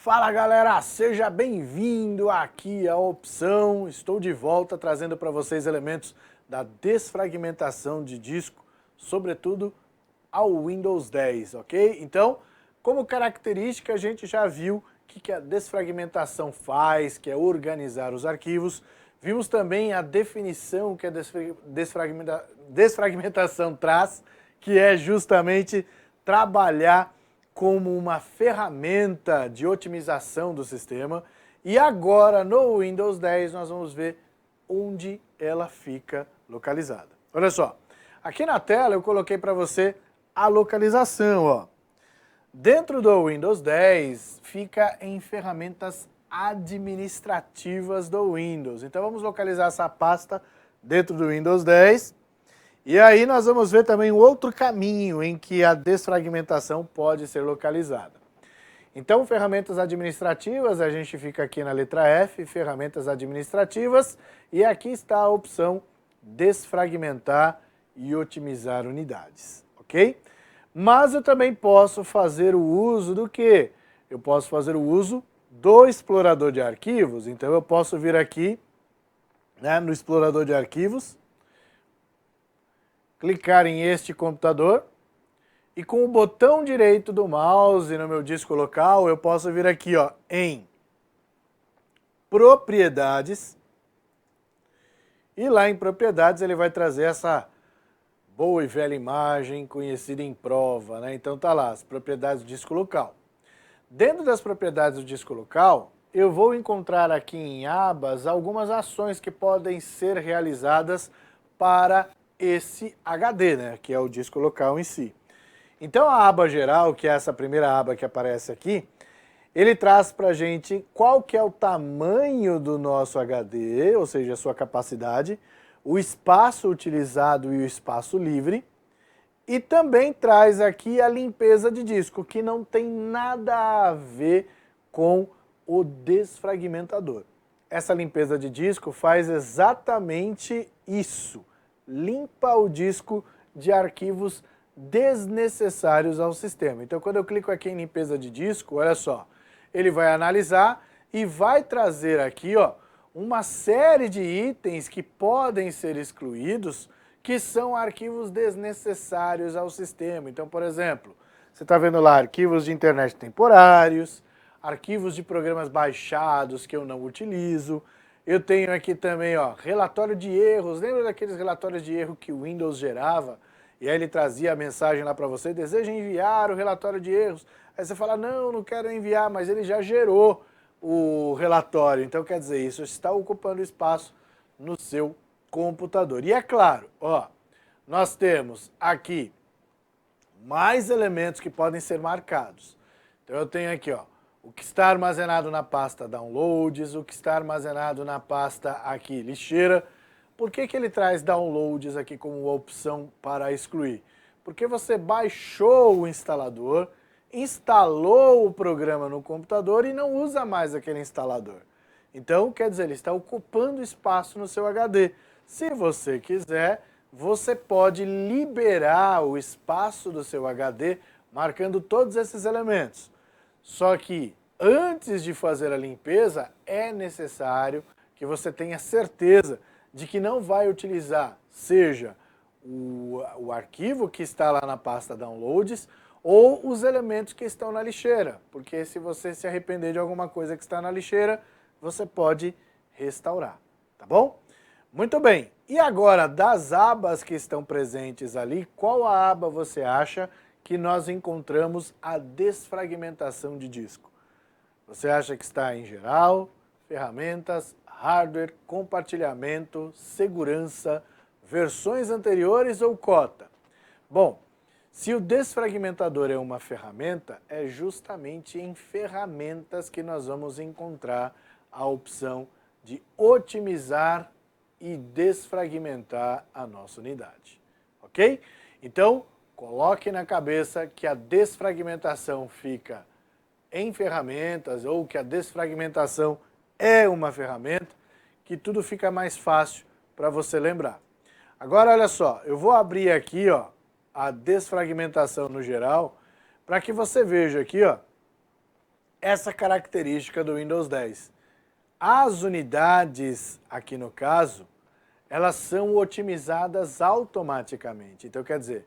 Fala galera, seja bem-vindo aqui à Opção. Estou de volta trazendo para vocês elementos da desfragmentação de disco, sobretudo ao Windows 10, ok? Então, como característica, a gente já viu o que a desfragmentação faz, que é organizar os arquivos. Vimos também a definição que a desfragmentação traz, que é justamente trabalhar como uma ferramenta de otimização do sistema. E agora, no Windows 10, nós vamos ver onde ela fica localizada. Olha só, aqui na tela eu coloquei para você a localização. Ó. Dentro do Windows 10, fica em ferramentas administrativas do Windows. Então vamos localizar essa pasta dentro do Windows 10. E aí nós vamos ver também um outro caminho em que a desfragmentação pode ser localizada. Então, ferramentas administrativas, a gente fica aqui na letra F, ferramentas administrativas, e aqui está a opção desfragmentar e otimizar unidades, ok? Mas eu também posso fazer o uso do quê? Eu posso fazer o uso do explorador de arquivos, então eu posso vir aqui, né, no explorador de arquivos, clicar em este computador e com o botão direito do mouse no meu disco local, eu posso vir aqui ó, em Propriedades e lá em Propriedades ele vai trazer essa boa e velha imagem conhecida em prova, né? Então tá lá, as propriedades do disco local. Dentro das propriedades do disco local, eu vou encontrar aqui em abas algumas ações que podem ser realizadas para esse HD, né, que é o disco local em si. Então a aba geral, que é essa primeira aba que aparece aqui, ele traz para a gente qual que é o tamanho do nosso HD, ou seja, a sua capacidade, o espaço utilizado e o espaço livre, e também traz aqui a limpeza de disco, que não tem nada a ver com o desfragmentador. Essa limpeza de disco faz exatamente isso. Limpa o disco de arquivos desnecessários ao sistema. Então, quando eu clico aqui em limpeza de disco, olha só, ele vai analisar e vai trazer aqui ó, uma série de itens que podem ser excluídos, que são arquivos desnecessários ao sistema. Então, por exemplo, você está vendo lá arquivos de internet temporários, arquivos de programas baixados que eu não utilizo. Eu tenho aqui também, ó, relatório de erros. Lembra daqueles relatórios de erro que o Windows gerava? E aí ele trazia a mensagem lá para você, deseja enviar o relatório de erros. Aí você fala, não, não quero enviar, mas ele já gerou o relatório. Então, quer dizer, isso está ocupando espaço no seu computador. E é claro, ó, nós temos aqui mais elementos que podem ser marcados. Então, eu tenho aqui, ó, o que está armazenado na pasta Downloads, o que está armazenado na pasta aqui Lixeira. Por que ele traz Downloads aqui como opção para excluir? Porque você baixou o instalador, instalou o programa no computador e não usa mais aquele instalador. Então, quer dizer, ele está ocupando espaço no seu HD. Se você quiser, você pode liberar o espaço do seu HD marcando todos esses elementos. Só que antes de fazer a limpeza, é necessário que você tenha certeza de que não vai utilizar, seja o arquivo que está lá na pasta Downloads ou os elementos que estão na lixeira. Porque se você se arrepender de alguma coisa que está na lixeira, você pode restaurar, tá bom? Muito bem, e agora das abas que estão presentes ali, qual a aba você acha que nós encontramos a desfragmentação de disco? Você acha que está em geral, ferramentas, hardware, compartilhamento, segurança, versões anteriores ou cota? Bom, se o desfragmentador é uma ferramenta, é justamente em ferramentas que nós vamos encontrar a opção de otimizar e desfragmentar a nossa unidade, ok? Então, coloque na cabeça que a desfragmentação fica em ferramentas ou que a desfragmentação é uma ferramenta, que tudo fica mais fácil para você lembrar. Agora, olha só, eu vou abrir aqui ó, a desfragmentação no geral, para que você veja aqui ó, essa característica do Windows 10. As unidades, aqui no caso, elas são otimizadas automaticamente. Então, quer dizer,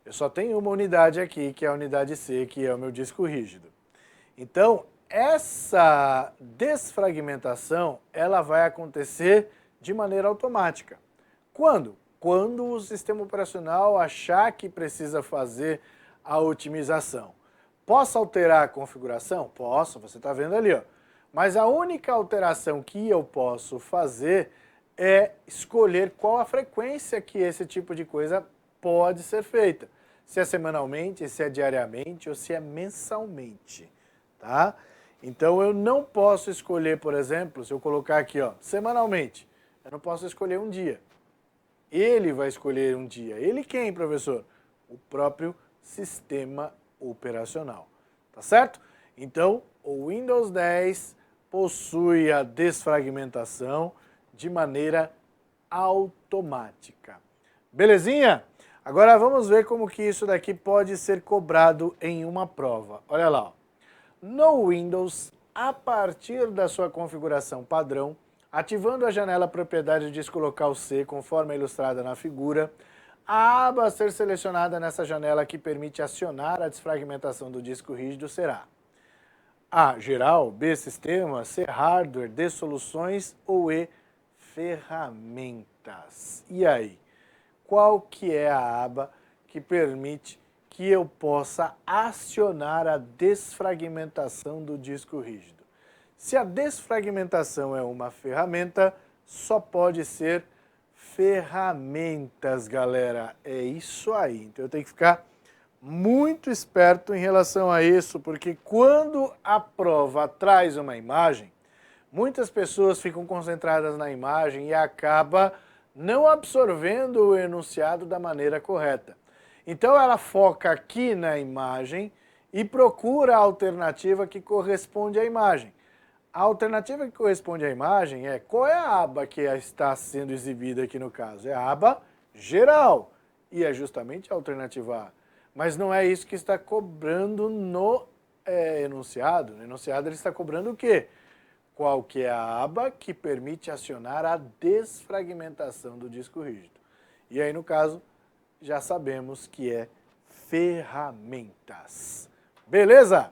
eu só tenho uma unidade aqui, que é a unidade C, que é o meu disco rígido. Então, essa desfragmentação, ela vai acontecer de maneira automática. Quando? Quando o sistema operacional achar que precisa fazer a otimização. Posso alterar a configuração? Posso, você está vendo ali, ó. Mas a única alteração que eu posso fazer é escolher qual a frequência que esse tipo de coisa pode ser feita. Se é semanalmente, se é diariamente ou se é mensalmente, tá? Então eu não posso escolher, por exemplo, se eu colocar aqui, ó, semanalmente, eu não posso escolher um dia. Ele vai escolher um dia. Ele quem, professor? O próprio sistema operacional, tá certo? Então, o Windows 10 possui a desfragmentação de maneira automática. Belezinha? Agora vamos ver como que isso daqui pode ser cobrado em uma prova. Olha lá, ó. No Windows, a partir da sua configuração padrão, ativando a janela Propriedade de Disco Local C, conforme ilustrada na figura, a aba a ser selecionada nessa janela que permite acionar a desfragmentação do disco rígido será A. Geral, B. Sistema, C. Hardware, D. Soluções ou E. Ferramentas. E aí? Qual que é a aba que permite que eu possa acionar a desfragmentação do disco rígido? Se a desfragmentação é uma ferramenta, só pode ser ferramentas, galera. É isso aí. Então eu tenho que ficar muito esperto em relação a isso, porque quando a prova traz uma imagem, muitas pessoas ficam concentradas na imagem e acaba não absorvendo o enunciado da maneira correta. Então ela foca aqui na imagem e procura a alternativa que corresponde à imagem. A alternativa que corresponde à imagem é qual é a aba que está sendo exibida aqui no caso? É a aba geral e é justamente a alternativa A. Mas não é isso que está cobrando no enunciado. No enunciado ele está cobrando o quê? Qual que é a aba que permite acionar a desfragmentação do disco rígido. E aí, no caso, já sabemos que é ferramentas. Beleza?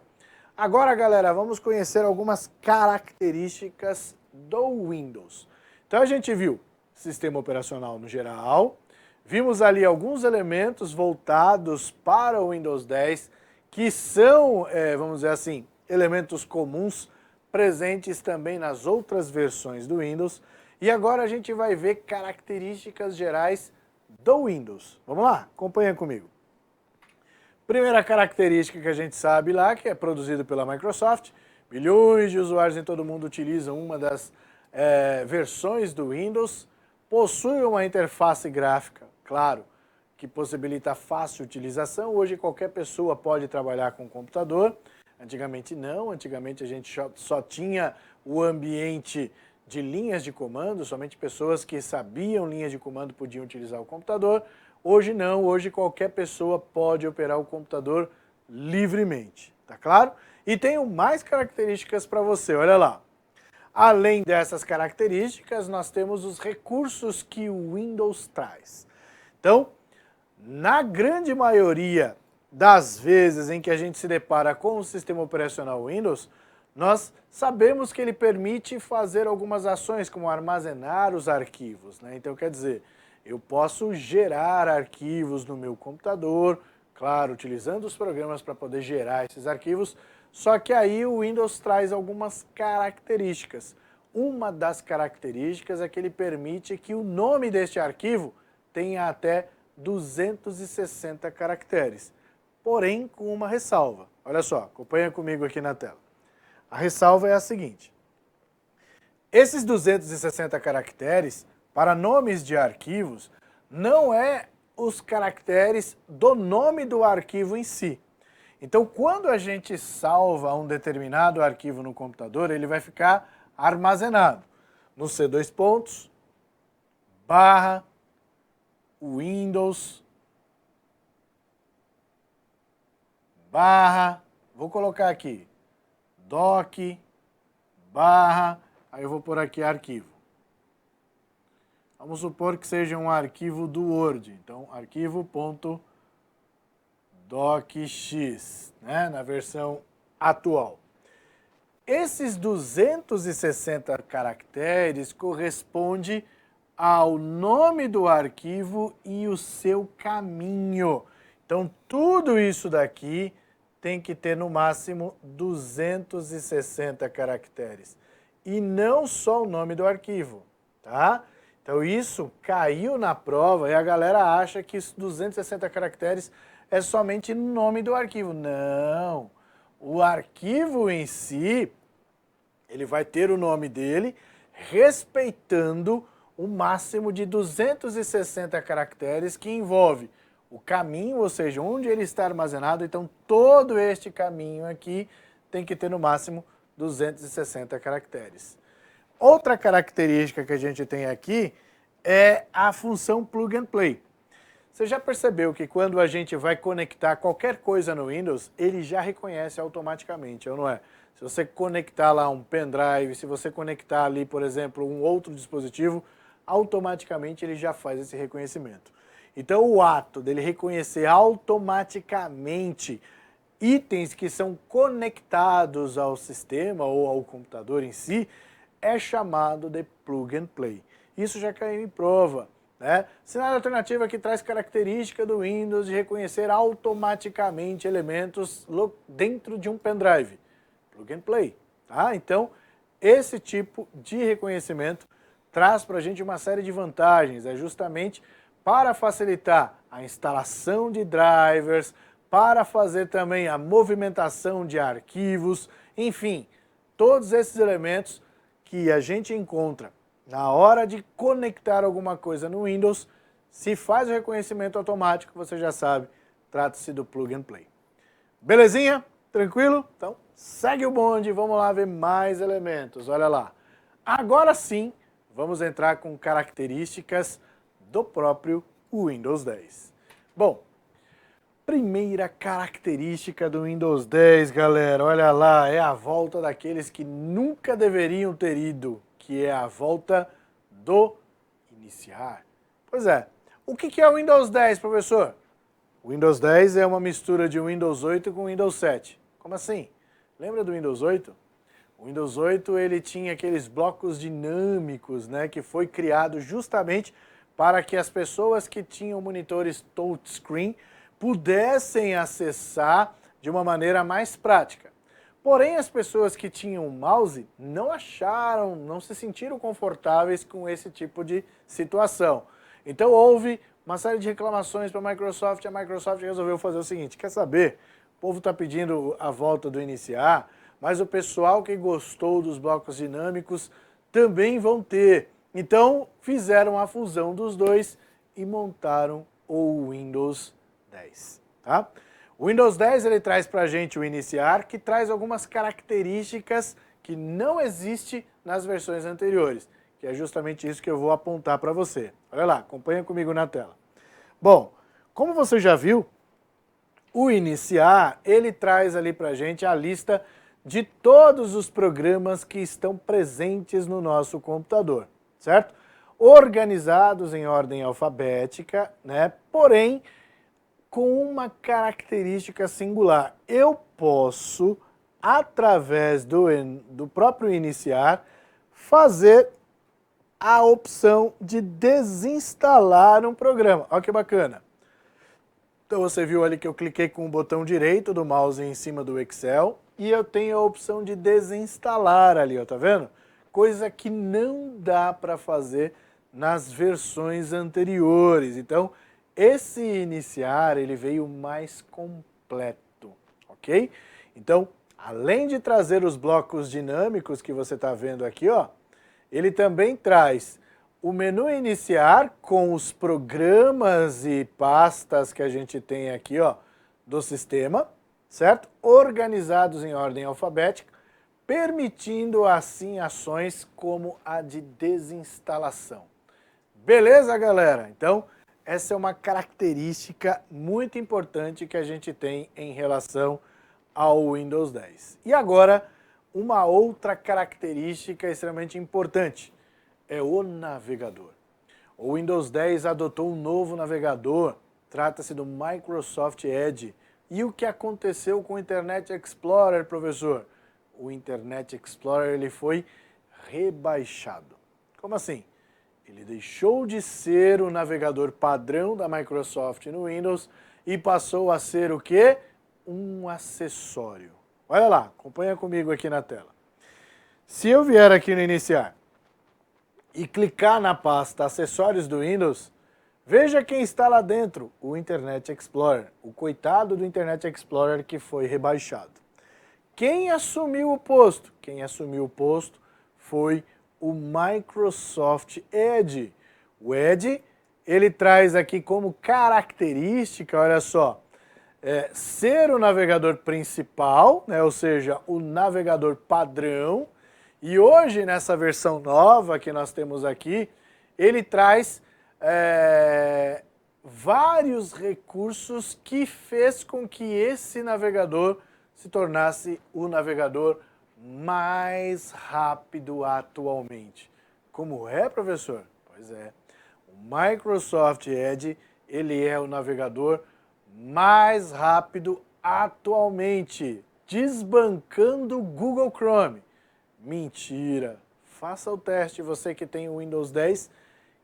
Agora, galera, vamos conhecer algumas características do Windows. Então, a gente viu sistema operacional no geral, vimos ali alguns elementos voltados para o Windows 10, que são, vamos dizer assim, elementos comuns, presentes também nas outras versões do Windows. E agora a gente vai ver características gerais do Windows. Vamos lá? Acompanha comigo. Primeira característica que a gente sabe lá, que é produzido pela Microsoft, milhões de usuários em todo o mundo utilizam uma das versões do Windows, possui uma interface gráfica, claro, que possibilita fácil utilização. Hoje qualquer pessoa pode trabalhar com computador, antigamente não, antigamente a gente só tinha o ambiente de linhas de comando, somente pessoas que sabiam linhas de comando podiam utilizar o computador. Hoje não, hoje qualquer pessoa pode operar o computador livremente, tá claro? E tenho mais características para você, olha lá. Além dessas características, nós temos os recursos que o Windows traz. Então, na grande maioria das vezes em que a gente se depara com o sistema operacional Windows, nós sabemos que ele permite fazer algumas ações, como armazenar os arquivos, né? Então, quer dizer, eu posso gerar arquivos no meu computador, claro, utilizando os programas para poder gerar esses arquivos, só que aí o Windows traz algumas características. Uma das características é que ele permite que o nome deste arquivo tenha até 260 caracteres, porém com uma ressalva. Olha só, acompanha comigo aqui na tela. A ressalva é a seguinte: esses 260 caracteres para nomes de arquivos não é os caracteres do nome do arquivo em si. Então, quando a gente salva um determinado arquivo no computador, ele vai ficar armazenado no C2 pontos, barra, Windows, barra, vou colocar aqui, doc, barra, aí eu vou pôr aqui arquivo. Vamos supor que seja um arquivo do Word, então arquivo.docx, né, na versão atual. Esses 260 caracteres correspondem ao nome do arquivo e o seu caminho. Então, tudo isso daqui tem que ter no máximo 260 caracteres. E não só o nome do arquivo, tá? Então, isso caiu na prova e a galera acha que esses 260 caracteres é somente o nome do arquivo. Não! O arquivo em si, ele vai ter o nome dele, respeitando o máximo de 260 caracteres, que envolve o caminho, ou seja, onde ele está armazenado. Então, todo este caminho aqui tem que ter no máximo 260 caracteres. Outra característica que a gente tem aqui é a função Plug and Play. Você já percebeu que quando a gente vai conectar qualquer coisa no Windows, ele já reconhece automaticamente, ou não é? Se você conectar lá um pendrive, se você conectar ali, por exemplo, um outro dispositivo, automaticamente ele já faz esse reconhecimento. Então, o ato dele reconhecer automaticamente itens que são conectados ao sistema ou ao computador em si é chamado de Plug and Play. Isso já caiu em prova, né? Cenário alternativo aqui traz característica do Windows de reconhecer automaticamente elementos dentro de um pendrive. Plug and Play, tá? Então, esse tipo de reconhecimento traz para a gente uma série de vantagens, é justamente para facilitar a instalação de drivers, para fazer também a movimentação de arquivos, enfim, todos esses elementos que a gente encontra na hora de conectar alguma coisa no Windows, se faz o reconhecimento automático, você já sabe, trata-se do Plug and Play. Belezinha? Tranquilo? Então, segue o bonde, vamos lá ver mais elementos, olha lá. Agora sim, vamos entrar com características do próprio Windows 10. Bom, primeira característica do Windows 10, galera, olha lá, é a volta daqueles que nunca deveriam ter ido, que é a volta do iniciar. Pois é, o que é o Windows 10, professor? O Windows 10 é uma mistura de Windows 8 com Windows 7. Como assim? Lembra do Windows 8? O Windows 8 ele tinha aqueles blocos dinâmicos, né, que foi criado justamente para que as pessoas que tinham monitores touchscreen pudessem acessar de uma maneira mais prática. Porém, as pessoas que tinham mouse não se sentiram confortáveis com esse tipo de situação. Então houve uma série de reclamações para a Microsoft resolveu fazer o seguinte, quer saber? O povo está pedindo a volta do iniciar, mas o pessoal que gostou dos blocos dinâmicos também vão ter. Então, fizeram a fusão dos dois e montaram o Windows 10. Tá? O Windows 10 ele traz para a gente o iniciar, que traz algumas características que não existem nas versões anteriores, que é justamente isso que eu vou apontar para você. Olha lá, acompanha comigo na tela. Bom, como você já viu, o iniciar, ele traz ali para a gente a lista de todos os programas que estão presentes no nosso computador, certo? Organizados em ordem alfabética, né? Porém, com uma característica singular. Eu posso, através do próprio iniciar, fazer a opção de desinstalar um programa. Olha que bacana. Então você viu ali que eu cliquei com o botão direito do mouse em cima do Excel e eu tenho a opção de desinstalar ali, ó, tá vendo? Coisa que não dá para fazer nas versões anteriores. Então, esse iniciar, ele veio mais completo, ok? Então, além de trazer os blocos dinâmicos que você está vendo aqui, ó, ele também traz o menu iniciar com os programas e pastas que a gente tem aqui, ó, do sistema, certo? Organizados em ordem alfabética, permitindo assim ações como a de desinstalação. Beleza, galera? Então, essa é uma característica muito importante que a gente tem em relação ao Windows 10. E agora, uma outra característica extremamente importante, é o navegador. O Windows 10 adotou um novo navegador, trata-se do Microsoft Edge. E o que aconteceu com o Internet Explorer, professor? O Internet Explorer ele foi rebaixado. Como assim? Ele deixou de ser o navegador padrão da Microsoft no Windows e passou a ser o quê? Um acessório. Olha lá, acompanha comigo aqui na tela. Se eu vier aqui no iniciar e clicar na pasta acessórios do Windows, veja quem está lá dentro, o Internet Explorer, o coitado do Internet Explorer que foi rebaixado. Quem assumiu o posto? Quem assumiu o posto foi o Microsoft Edge. O Edge, ele traz aqui como característica, olha só, ser o navegador principal, né, ou seja, o navegador padrão. E hoje, nessa versão nova que nós temos aqui, ele traz vários recursos que fez com que esse navegador se tornasse o navegador mais rápido atualmente. Como é, professor? Pois é, o Microsoft Edge, ele é o navegador mais rápido atualmente, desbancando o Google Chrome. Mentira! Faça o teste, você que tem o Windows 10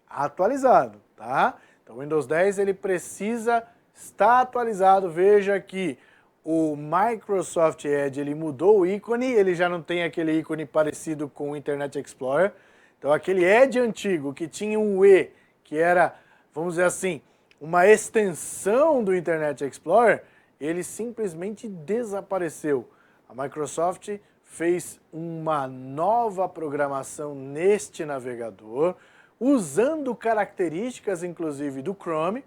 atualizado, tá? Então o Windows 10 ele precisa estar atualizado. Veja que o Microsoft Edge ele mudou o ícone, ele já não tem aquele ícone parecido com o Internet Explorer. Então aquele Edge antigo que tinha um E, que era, vamos dizer assim, uma extensão do Internet Explorer, ele simplesmente desapareceu. A Microsoft fez uma nova programação neste navegador, usando características inclusive do Chrome,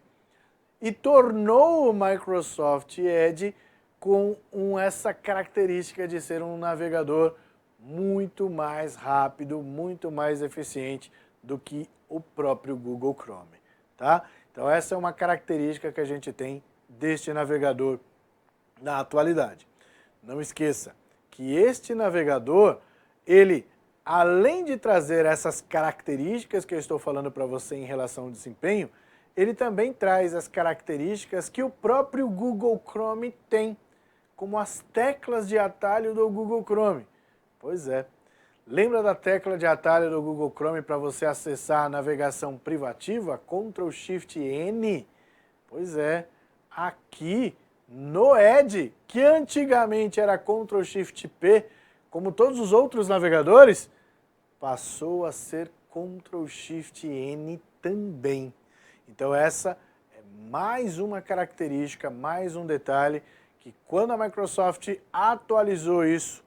e tornou o Microsoft Edge com essa característica de ser um navegador muito mais rápido, muito mais eficiente do que o próprio Google Chrome, tá? Então essa é uma característica que a gente tem deste navegador na atualidade. Não esqueça que este navegador, ele, além de trazer essas características que eu estou falando para você em relação ao desempenho, ele também traz as características que o próprio Google Chrome tem, como as teclas de atalho do Google Chrome. Pois é. Lembra da tecla de atalho do Google Chrome para você acessar a navegação privativa? Ctrl+Shift+N? Pois é. Aqui no Edge, que antigamente era Ctrl+Shift+P, como todos os outros navegadores, passou a ser Ctrl+Shift+N também. Então essa é mais uma característica, mais um detalhe, que quando a Microsoft atualizou isso,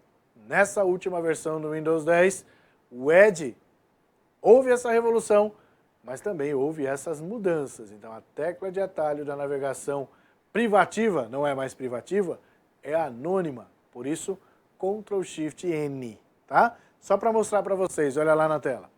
nessa última versão do Windows 10, o Edge houve essa revolução, mas também houve essas mudanças. Então a tecla de atalho da navegação privativa, não é mais privativa, é anônima. Por isso, Ctrl+Shift+N, tá? Só para mostrar para vocês, olha lá na tela.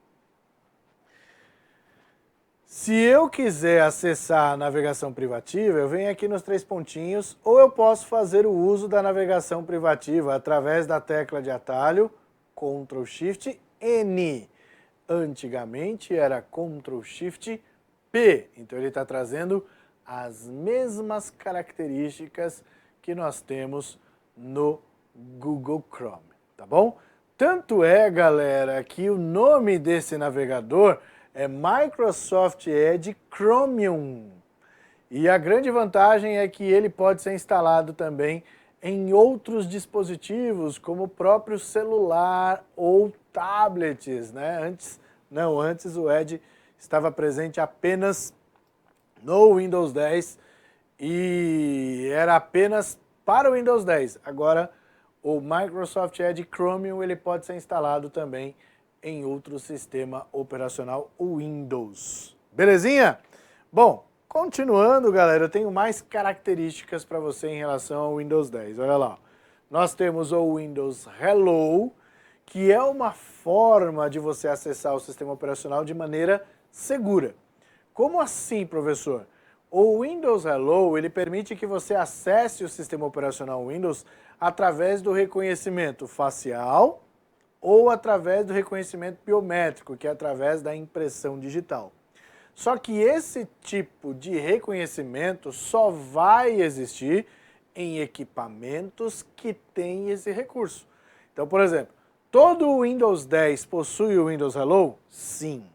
Se eu quiser acessar a navegação privativa, eu venho aqui nos 3 pontinhos, ou eu posso fazer o uso da navegação privativa através da tecla de atalho Ctrl+Shift+N. Antigamente era Ctrl+Shift+P, então ele está trazendo as mesmas características que nós temos no Google Chrome, tá bom? Tanto é, galera, que o nome desse navegador é Microsoft Edge Chromium. E a grande vantagem é que ele pode ser instalado também em outros dispositivos, como o próprio celular ou tablets, né? Antes o Edge estava presente apenas no Windows 10 e era apenas para o Windows 10. Agora, o Microsoft Edge Chromium ele pode ser instalado também em outro sistema operacional Windows. Belezinha? Bom, continuando, galera, eu tenho mais características para você em relação ao Windows 10. Olha lá, nós temos o Windows Hello, que é uma forma de você acessar o sistema operacional de maneira segura. Como assim, professor? O Windows Hello, ele permite que você acesse o sistema operacional Windows através do reconhecimento facial ou através do reconhecimento biométrico, que é através da impressão digital. Só que esse tipo de reconhecimento só vai existir em equipamentos que têm esse recurso. Então, por exemplo, todo o Windows 10 possui o Windows Hello? Sim.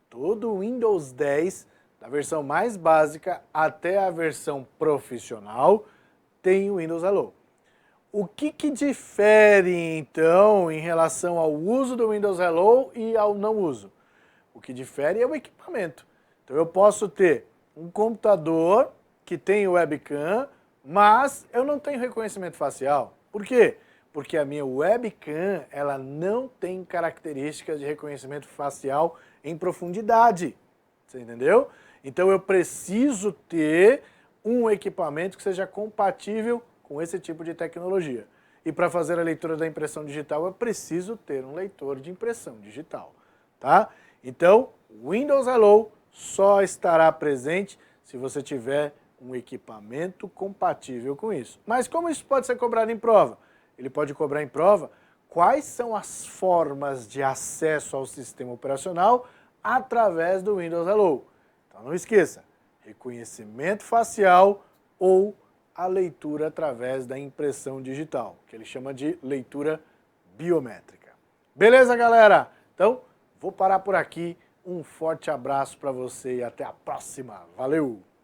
Todo o Windows 10, da versão mais básica até a versão profissional, tem o Windows Hello. O que difere, então, em relação ao uso do Windows Hello e ao não uso? O que difere é o equipamento. Então eu posso ter um computador que tem webcam, mas eu não tenho reconhecimento facial. Por quê? Porque a minha webcam ela não tem características de reconhecimento facial em profundidade. Você entendeu? Então eu preciso ter um equipamento que seja compatível com esse tipo de tecnologia. E para fazer a leitura da impressão digital eu preciso ter um leitor de impressão digital, tá? Então, o Windows Hello só estará presente se você tiver um equipamento compatível com isso. Mas como isso pode ser cobrado em prova? Ele pode cobrar em prova quais são as formas de acesso ao sistema operacional através do Windows Hello. Então não esqueça, reconhecimento facial ou a leitura através da impressão digital, que ele chama de leitura biométrica. Beleza, galera? Então, vou parar por aqui. Um forte abraço para você e até a próxima. Valeu!